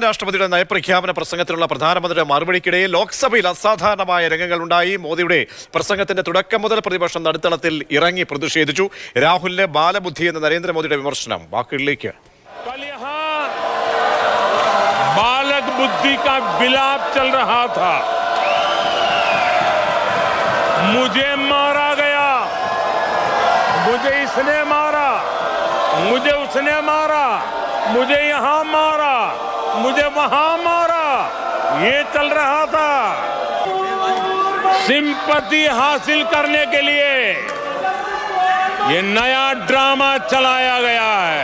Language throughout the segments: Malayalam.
പാകിസ്ഥാൻ രാഷ്ട്രപതിയുടെ നയപ്രഖ്യാപന പ്രസംഗത്തിനുള്ള പ്രധാനമന്ത്രിയുടെ മറുപടിക്കിടെ ലോക്സഭയിൽ അസാധാരണമായ രംഗങ്ങളുണ്ടായി. മോദിയുടെ പ്രസംഗത്തിന്റെ തുടക്കം മുതൽ പ്രതിപക്ഷം നടുത്തളത്തിൽ ഇറങ്ങി പ്രതിഷേധിച്ചു. രാഹുലിന്റെ ബാലബുദ്ധി എന്ന നരേന്ദ്രമോദിയുടെ വിമർശനം. വാക്കുകളിലേക്ക്. बालक बुद्धि का विलाप चल रहा था. मुझे मारा गया, मुझे इसने मारा, मुझे उसने मारा, मुझे यहाँ मारा, मुझे वहां मारा, ये चल रहा था. सिंपैथी हासिल करने के लिए ये नया ड्रामा चलाया गया है.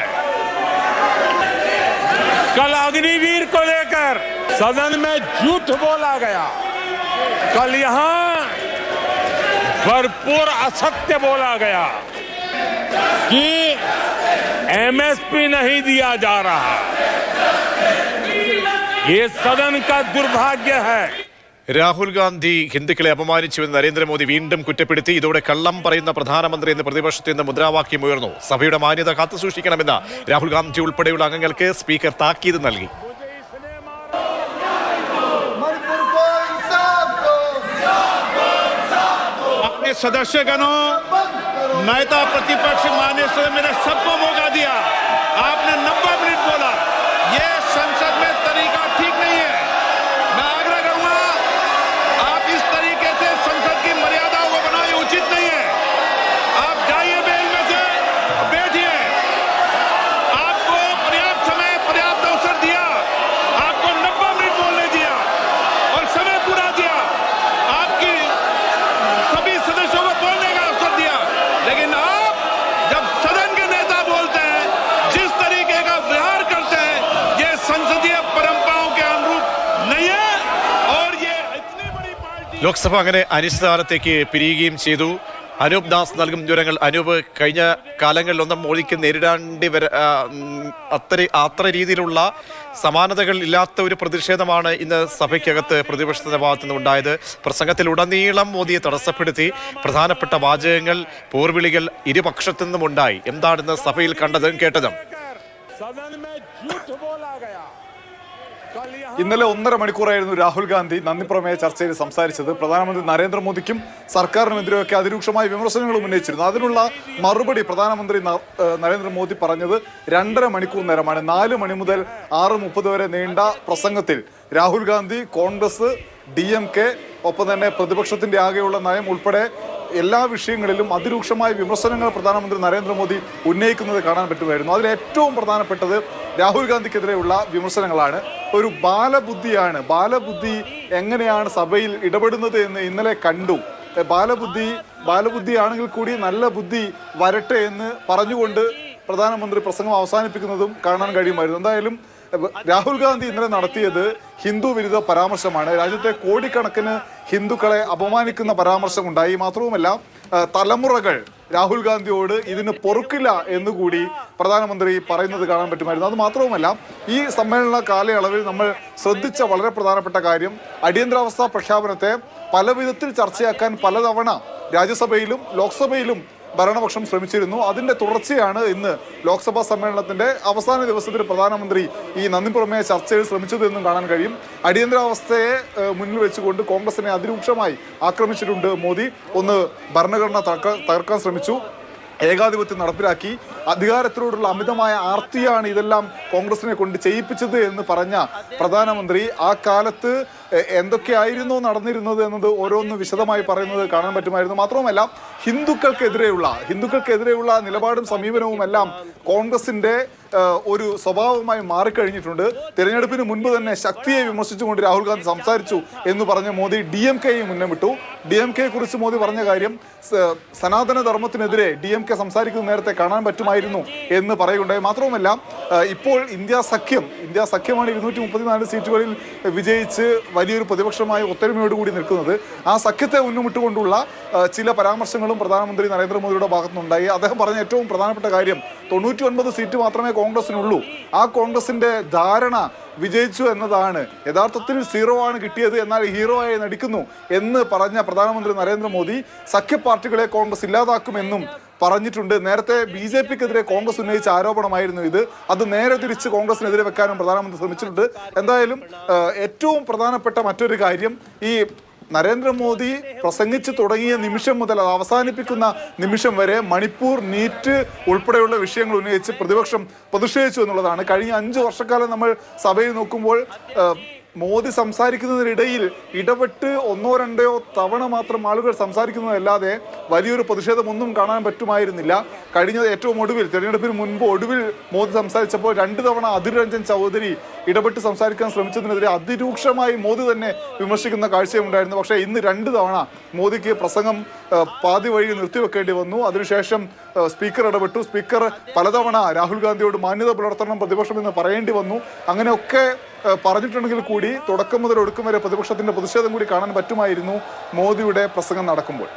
कल अग्निवीर को लेकर सदन में झूठ बोला गया. कल यहां भरपूर असत्य बोला गया कि एमएसपी नहीं दिया जा रहा. ये सदन का दुर्भाग्य है. രാഹുൽ ഗാന്ധി ഹിന്ദുക്കളെ അപമാനിച്ചുവെന്ന് നരേന്ദ്രമോദി വീണ്ടും കുറ്റപ്പെടുത്തി. ഇതോടെ കള്ളം പറയുന്ന പ്രധാനമന്ത്രി എന്ന് പ്രതിപക്ഷത്തിൽ നിന്ന് മുദ്രാവാക്യം ഉയർന്നു. സഭയുടെ മാന്യത കാത്തുസൂക്ഷിക്കണമെന്ന് രാഹുൽ ഗാന്ധി ഉൾപ്പെടെയുള്ള അംഗങ്ങൾക്ക് സ്പീക്കർ താക്കീത് നൽകി. सदस्यगणों, नेता प्रतिपक्ष माननीय सदन में सबको मौका दिया. आपने 90 मिनट बोला. ये संसद में तरीका ठीक नहीं है. मैं आग्रह करूंगा, आप इस तरीके से संसद की मर्यादाओं को बनाए उचित नहीं है. आप जाइए बेल में से बैठिए. आपको पर्याप्त समय, पर्याप्त अवसर दिया. आपको 90 मिनट बोलने दिया और समय पूरा दिया. आपकी सभी सदस्यों को बोलने का अवसर दिया. लेकिन आप जब सदन के नेता बोलते हैं, जिस तरीके का व्यवहार करते हैं, ये संसदीय परंपराओं के अनुरूप नहीं है. और ये इतनी बड़ी पार्टी ലോക്സഭ അങ്ങനെ അനിശ്ചിതകാലത്തേക്ക് പിരിയുകയും ചെയ്തു. അനൂപ് ദാസ് നൽകും വിവരങ്ങൾ. അനൂപ്, കഴിഞ്ഞ കാലങ്ങളിലൊന്നും മോദിക്ക് നേരിടേണ്ടി അത്ര രീതിയിലുള്ള സമാനതകൾ ഇല്ലാത്ത ഒരു പ്രതിഷേധമാണ് ഇന്ന് സഭയ്ക്കകത്ത് പ്രതിപക്ഷത്തിന്റെ ഭാഗത്തു നിന്ന് ഉണ്ടായത്. പ്രസംഗത്തിലുടനീളം മോദിയെ തടസ്സപ്പെടുത്തി. പ്രധാനപ്പെട്ട വാചകങ്ങൾ, പോർവിളികൾ ഇരുപക്ഷത്തു നിന്നും ഉണ്ടായി. എന്താണ് ഇന്ന് സഭയിൽ കണ്ടതും കേട്ടതും? ഇന്നലെ 1.5 മണിക്കൂറായിരുന്നു രാഹുൽ ഗാന്ധി നന്ദിപ്രമേയ ചർച്ചയിൽ സംസാരിച്ചത്. പ്രധാനമന്ത്രി നരേന്ദ്രമോദിക്കും സർക്കാരിനെതിരെയൊക്കെ അതിരൂക്ഷമായ വിമർശനങ്ങളും ഉന്നയിച്ചിരുന്നു. അതിനുള്ള മറുപടി പ്രധാനമന്ത്രി നരേന്ദ്രമോദി പറഞ്ഞത് 2.5 മണിക്കൂർ നേരമാണ്. 4 മണി മുതൽ 6:30 വരെ നീണ്ട പ്രസംഗത്തിൽ രാഹുൽ ഗാന്ധി, കോൺഗ്രസ്, DMK, ഒപ്പം തന്നെ പ്രതിപക്ഷത്തിന്റെ ആകെയുള്ള നയം ഉൾപ്പെടെ എല്ലാ വിഷയങ്ങളിലും അതിരൂക്ഷമായ വിമർശനങ്ങൾ പ്രധാനമന്ത്രി നരേന്ദ്രമോദി ഉന്നയിക്കുന്നത് കാണാൻ പറ്റുമായിരുന്നു. അതിൽ ഏറ്റവും പ്രധാനപ്പെട്ടത് രാഹുൽ ഗാന്ധിക്കെതിരെയുള്ള വിമർശനങ്ങളാണ്. ഒരു ബാലബുദ്ധിയാണ്. ബാലബുദ്ധി എങ്ങനെയാണ് സഭയിൽ ഇടപെടുന്നത് എന്ന് ഇന്നലെ കണ്ടു. ബാലബുദ്ധിയാണെങ്കിൽ കൂടി നല്ല ബുദ്ധി വരട്ടെ എന്ന് പറഞ്ഞുകൊണ്ട് പ്രധാനമന്ത്രി പ്രസംഗം അവസാനിപ്പിക്കുന്നതും കാണാൻ കഴിയുമായിരുന്നു. എന്തായാലും രാഹുൽ ഗാന്ധി ഇന്നലെ നടത്തിയത് ഹിന്ദു വിരുദ്ധ പരാമർശമാണ്. രാജ്യത്തെ കോടിക്കണക്കിന് ഹിന്ദുക്കളെ അപമാനിക്കുന്ന പരാമർശമുണ്ടായി. മാത്രവുമല്ല, തലമുറകൾ രാഹുൽ ഗാന്ധിയോട് ഇതിന് പൊറുക്കില്ല എന്നുകൂടി പ്രധാനമന്ത്രി പറയുന്നത് കാണാൻ പറ്റുമായിരുന്നു. അത് മാത്രവുമല്ല, ഈ സമ്മേളന കാലയളവിൽ നമ്മൾ ശ്രദ്ധിച്ച വളരെ പ്രധാനപ്പെട്ട കാര്യം, അടിയന്തരാവസ്ഥ പ്രഖ്യാപനത്തെ പല വിധത്തിൽ ചർച്ചയാക്കാൻ പലതവണ രാജ്യസഭയിലും ലോക്സഭയിലും ഭരണപക്ഷം ശ്രമിച്ചിരുന്നു. അതിന്റെ തുടർച്ചയാണ് ഇന്ന് ലോക്സഭാ സമ്മേളനത്തിന്റെ അവസാന ദിവസത്തിൽ പ്രധാനമന്ത്രി ഈ നന്ദിപ്രമേയ ചർച്ചയിൽ ശ്രമിച്ചത് എന്നും കാണാൻ കഴിയും. അടിയന്തരാവസ്ഥയെ മുന്നിൽ വെച്ചുകൊണ്ട് കോൺഗ്രസിനെ അതിരൂക്ഷമായി ആക്രമിച്ചിട്ടുണ്ട് മോദി. ഒന്ന്, ഭരണഘടന തകർക്കാൻ ശ്രമിച്ചു, ഏകാധിപത്യം നടപ്പിലാക്കി, അധികാരത്തിനോടുള്ള അമിതമായ ആർത്തിയാണ് ഇതെല്ലാം കോൺഗ്രസിനെ കൊണ്ട് ചെയ്യിപ്പിച്ചത് എന്ന് പറഞ്ഞ പ്രധാനമന്ത്രി ആ കാലത്ത് എന്തൊക്കെയായിരുന്നു നടന്നിരുന്നത് എന്നത് ഓരോന്ന് വിശദമായി പറയുന്നത് കാണാൻ പറ്റുമായിരുന്നു. മാത്രവുമല്ല, ഹിന്ദുക്കൾക്കെതിരെയുള്ള നിലപാടും സമീപനവും എല്ലാം കോൺഗ്രസിന്റെ ഒരു സ്വഭാവമായി മാറിക്കഴിഞ്ഞിട്ടുണ്ട്. തിരഞ്ഞെടുപ്പിന് മുൻപ് തന്നെ ശക്തിയെ വിമർശിച്ചുകൊണ്ട് രാഹുൽ ഗാന്ധി സംസാരിച്ചു എന്ന് പറഞ്ഞ മോദി DMKയും മുന്നമിട്ടു. DMKയെ കുറിച്ച് മോദി പറഞ്ഞ കാര്യം, സനാതന ധർമ്മത്തിനെതിരെ DMK സംസാരിക്കുന്ന നേരത്തെ കാണാൻ പറ്റുമായിരുന്നു എന്ന് പറയുകയുണ്ടായി. മാത്രവുമല്ല, ഇപ്പോൾ ഇന്ത്യ സഖ്യമാണ് 234 സീറ്റുകളിൽ വിജയിച്ച് വലിയൊരു പ്രതിപക്ഷമായ ഒത്തൊരുമയോടുകൂടി നിൽക്കുന്നത്. ആ സഖ്യത്തെ ഉന്നമിട്ടുകൊണ്ടുള്ള ചില പരാമർശങ്ങളും പ്രധാനമന്ത്രി നരേന്ദ്രമോദിയുടെ ഭാഗത്തുനിന്നുണ്ടായി. അദ്ദേഹം പറഞ്ഞ ഏറ്റവും പ്രധാനപ്പെട്ട കാര്യം, 99 സീറ്റ് മാത്രമേ കോൺഗ്രസിനുള്ളൂ. ആ കോൺഗ്രസിന്റെ ധാരണ വിജയിച്ചു എന്നതാണ്. യഥാർത്ഥത്തിൽ 0 ആണ് കിട്ടിയത്, എന്നാൽ ഹീറോ ആയി നടിക്കുന്നു എന്ന് പറഞ്ഞ പ്രധാനമന്ത്രി നരേന്ദ്രമോദി സഖ്യപാർട്ടികളെ കോൺഗ്രസ് ഇല്ലാതാക്കുമെന്നും പറഞ്ഞിട്ടുണ്ട്. നേരത്തെ BJP-ക്കെതിരെ കോൺഗ്രസ് ഉന്നയിച്ച ആരോപണമായിരുന്നു ഇത്. അത് നേരെ തിരിച്ച് കോൺഗ്രസിനെതിരെ വെക്കാനും പ്രധാനമന്ത്രി ശ്രമിച്ചിട്ടുണ്ട്. എന്തായാലും ഏറ്റവും പ്രധാനപ്പെട്ട മറ്റൊരു കാര്യം, ഈ നരേന്ദ്രമോദി പ്രസംഗിച്ചു തുടങ്ങിയ നിമിഷം മുതൽ അത് അവസാനിപ്പിക്കുന്ന നിമിഷം വരെ മണിപ്പൂർ, നീറ്റ് ഉൾപ്പെടെയുള്ള വിഷയങ്ങൾ ഉന്നയിച്ച് പ്രതിപക്ഷം പ്രതിഷേധിച്ചു എന്നുള്ളതാണ്. കഴിഞ്ഞ 5 വർഷക്കാലം നമ്മൾ സഭയിൽ നോക്കുമ്പോൾ മോദി സംസാരിക്കുന്നതിനിടയിൽ ഇടപെട്ട് 1-2 തവണ മാത്രം ആളുകൾ സംസാരിക്കുന്നതല്ലാതെ വലിയൊരു പ്രതിഷേധമൊന്നും കാണാൻ പറ്റുമായിരുന്നില്ല. കഴിഞ്ഞ ഏറ്റവും ഒടുവിൽ തെരഞ്ഞെടുപ്പിന് മുൻപ് ഒടുവിൽ മോദി സംസാരിച്ചപ്പോൾ 2 തവണ അധിർ രഞ്ജൻ ചൗധരി ഇടപെട്ട് സംസാരിക്കാൻ ശ്രമിച്ചതിനെതിരെ അതിരൂക്ഷമായി മോദി തന്നെ വിമർശിക്കുന്ന കാഴ്ചയുണ്ടായിരുന്നു. പക്ഷേ ഇന്ന് 2 തവണ മോദിക്ക് പ്രസംഗം പാതി വഴി നിർത്തിവെക്കേണ്ടി വന്നു. അതിനുശേഷം സ്പീക്കർ ഇടപെട്ടു. സ്പീക്കർ പലതവണ രാഹുൽ ഗാന്ധിയോട് മാന്യത പുലർത്തണം പ്രതിപക്ഷം എന്ന് പറയേണ്ടി വന്നു. അങ്ങനെയൊക്കെ പറഞ്ഞിട്ടുണ്ടെങ്കിൽ കൂടി തുടക്കം മുതൽ ഒടുക്കം വരെ പ്രതിപക്ഷത്തിന്റെ പ്രതിഷേധം കൂടി കാണാൻ പറ്റുമായിരുന്നു മോദിയുടെ പ്രസംഗം നടക്കുമ്പോൾ.